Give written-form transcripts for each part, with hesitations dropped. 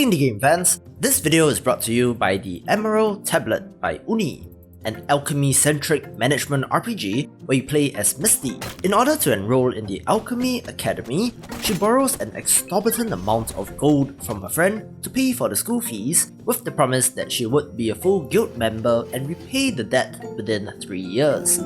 indie game fans, this video is brought to you by the Emerald Tablet by Uni, an alchemy-centric management RPG where you play as Misty. In order to enroll in the Alchemy Academy, she borrows an exorbitant amount of gold from her friend to pay for the school fees, with the promise that she would be a full guild member and repay the debt within 3 years.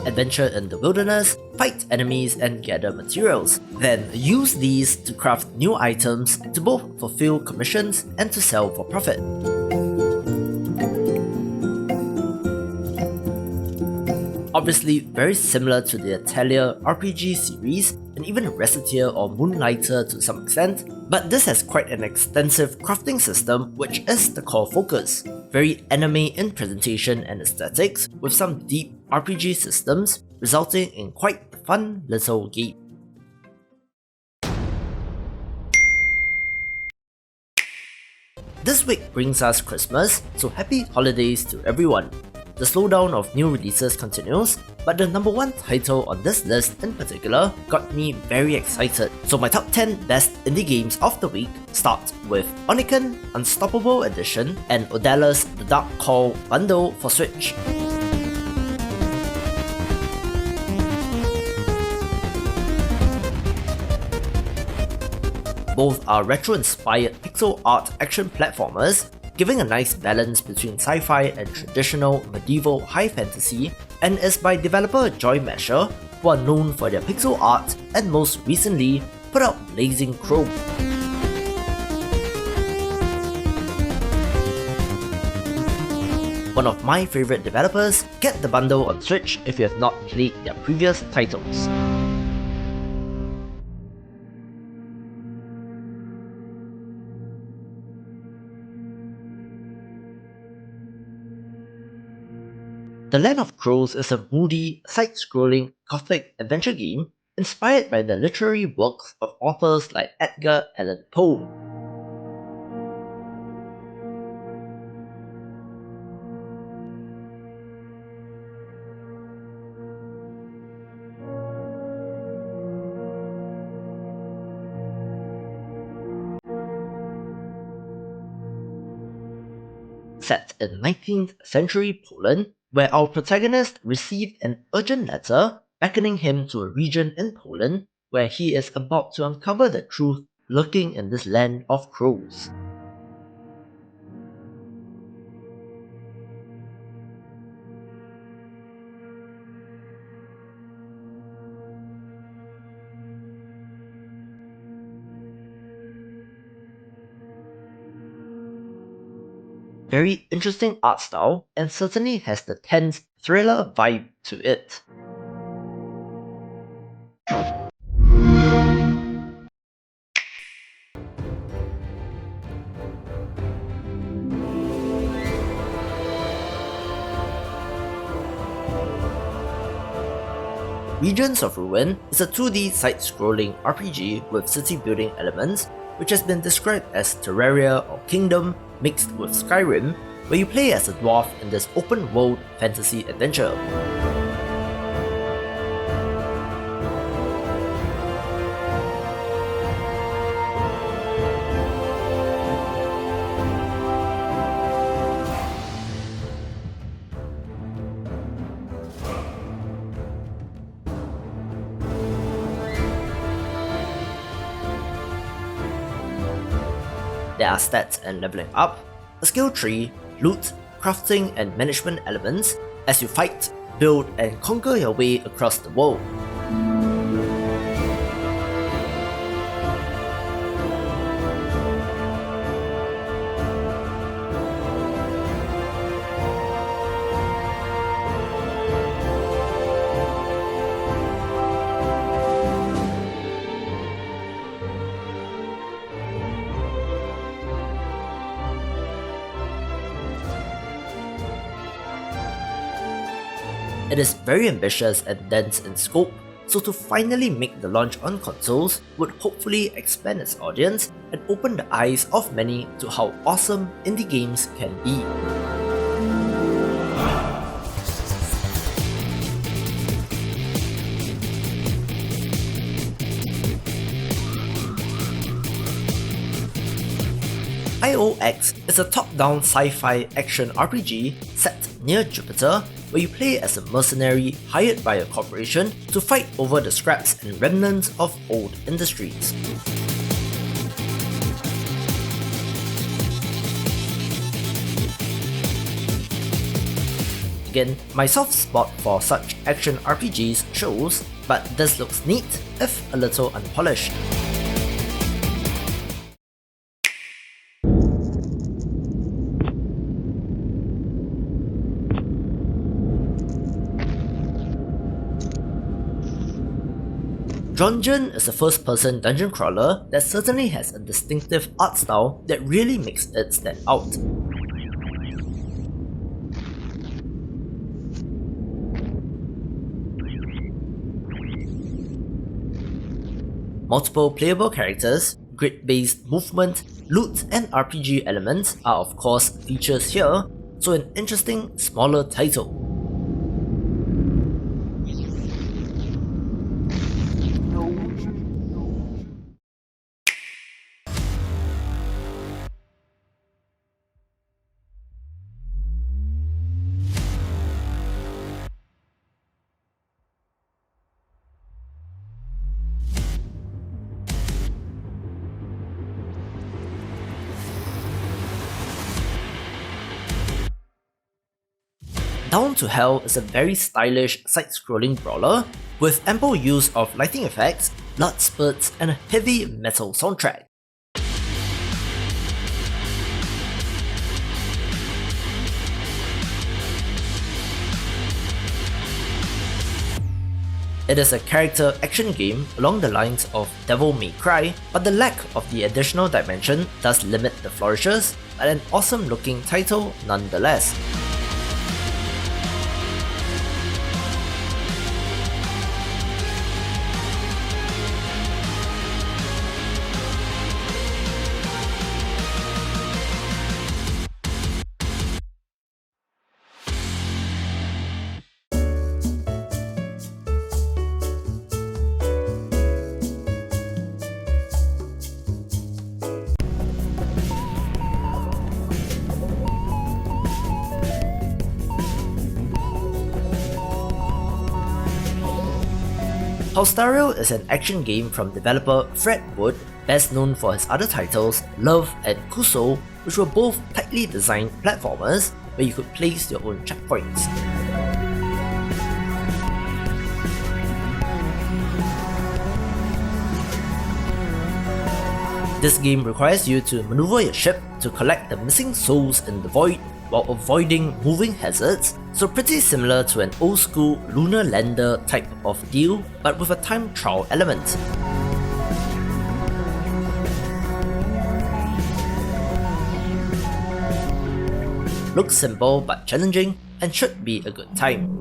Adventure in the wilderness, fight enemies and gather materials, then use these to craft new items to both fulfill commissions and to sell for profit. Obviously very similar to the Atelier RPG series and even Reciteer or Moonlighter to some extent, but this has quite an extensive crafting system which is the core focus. Very anime in presentation and aesthetics with some deep RPG systems, resulting in quite a fun little game. This week brings us Christmas, so happy holidays to everyone. The slowdown of new releases continues, but the number 1 title on this list in particular got me very excited. So my top 10 best indie games of the week start with Oniken Unstoppable Edition and Odella's The Dark Call bundle for Switch. Both are retro-inspired pixel art action platformers, giving a nice balance between sci-fi and traditional medieval high fantasy, and is by developer Joy Masher, who are known for their pixel art and most recently put out Blazing Chrome. One of my favourite developers, get the bundle on Switch if you have not played their previous titles. The Land of Crows is a moody, side-scrolling, gothic adventure game inspired by the literary works of authors like Edgar Allan Poe. Set in 19th century Poland, where our protagonist received an urgent letter beckoning him to a region in Poland where he is about to uncover the truth lurking in this land of crows. Very interesting art style and certainly has the tense thriller vibe to it. Regions of Ruin is a 2D side-scrolling RPG with city-building elements, which has been described as Terraria or Kingdom mixed with Skyrim, where you play as a dwarf in this open-world fantasy adventure. There are stats and leveling up, a skill tree, loot, crafting and management elements as you fight, build and conquer your way across the world. It is very ambitious and dense in scope, so to finally make the launch on consoles would hopefully expand its audience and open the eyes of many to how awesome indie games can be. IOX is a top-down sci-fi action RPG set near Jupiter, where you play as a mercenary hired by a corporation to fight over the scraps and remnants of old industries. Again, my soft spot for such action RPGs shows, but this looks neat, if a little unpolished. Dungeon is a first-person dungeon crawler that certainly has a distinctive art style that really makes it stand out. Multiple playable characters, grid-based movement, loot and RPG elements are of course features here, so an interesting, smaller title. Down to Hell is a very stylish side-scrolling brawler with ample use of lighting effects, blood spurts, and a heavy metal soundtrack. It is a character action game along the lines of Devil May Cry, but the lack of the additional dimension does limit the flourishes, but an awesome looking title nonetheless. Hostario is an action game from developer Fred Wood, best known for his other titles Love and Kuso, which were both tightly designed platformers where you could place your own checkpoints. This game requires you to maneuver your ship to collect the missing souls in the void while avoiding moving hazards, so pretty similar to an old school lunar lander type of deal, but with a time trial element. Looks simple but challenging and should be a good time.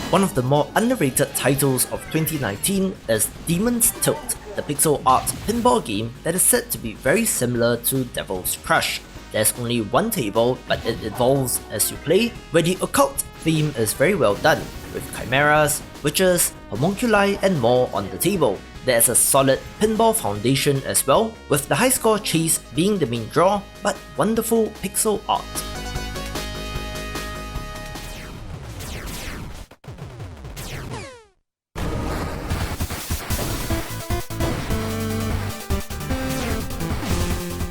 One of the more underrated titles of 2019 is Demon's Tilt, the pixel art pinball game that is said to be very similar to Devil's Crush. There's only one table, but it evolves as you play, where the occult theme is very well done, with chimeras, witches, homunculi and more on the table. There's a solid pinball foundation as well, with the high score chase being the main draw, but wonderful pixel art.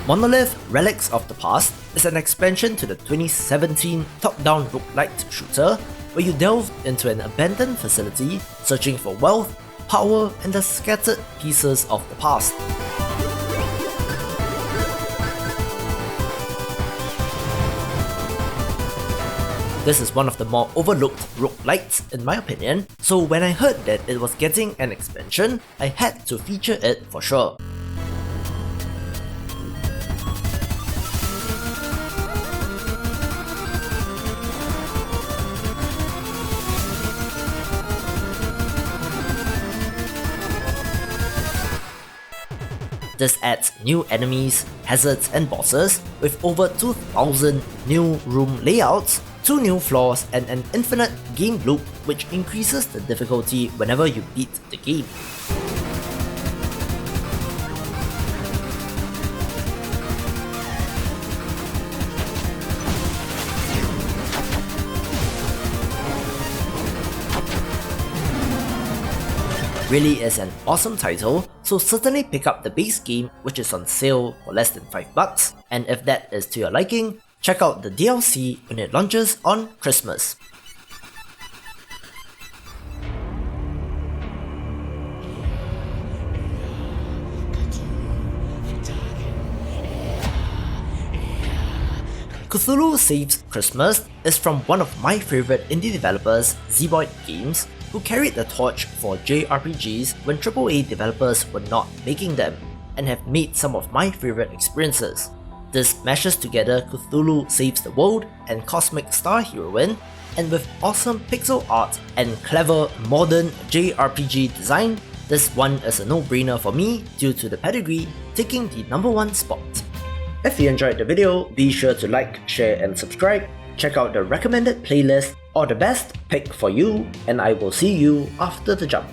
Monolith Relics of the Past is an expansion to the 2017 top-down roguelite shooter where you delve into an abandoned facility searching for wealth, power, and the scattered pieces of the past. This is one of the more overlooked roguelites in my opinion, so when I heard that it was getting an expansion, I had to feature it for sure. This adds new enemies, hazards and bosses, with over 2,000 new room layouts, 2 new floors and an infinite game loop which increases the difficulty whenever you beat the game. Really is an awesome title, so certainly pick up the base game, which is on sale for less than $5, and if that is to your liking, check out the DLC when it launches on Christmas. Cthulhu Saves Christmas is from one of my favourite indie developers, Clemmygames, who carried the torch for JRPGs when AAA developers were not making them, and have made some of my favourite experiences. This mashes together Cthulhu Saves the World and Cosmic Star Heroine, and with awesome pixel art and clever modern JRPG design, this one is a no-brainer for me due to the pedigree taking the #1 spot. If you enjoyed the video, be sure to like, share and subscribe, check out the recommended playlist or the best pick for you, and I will see you after the jump.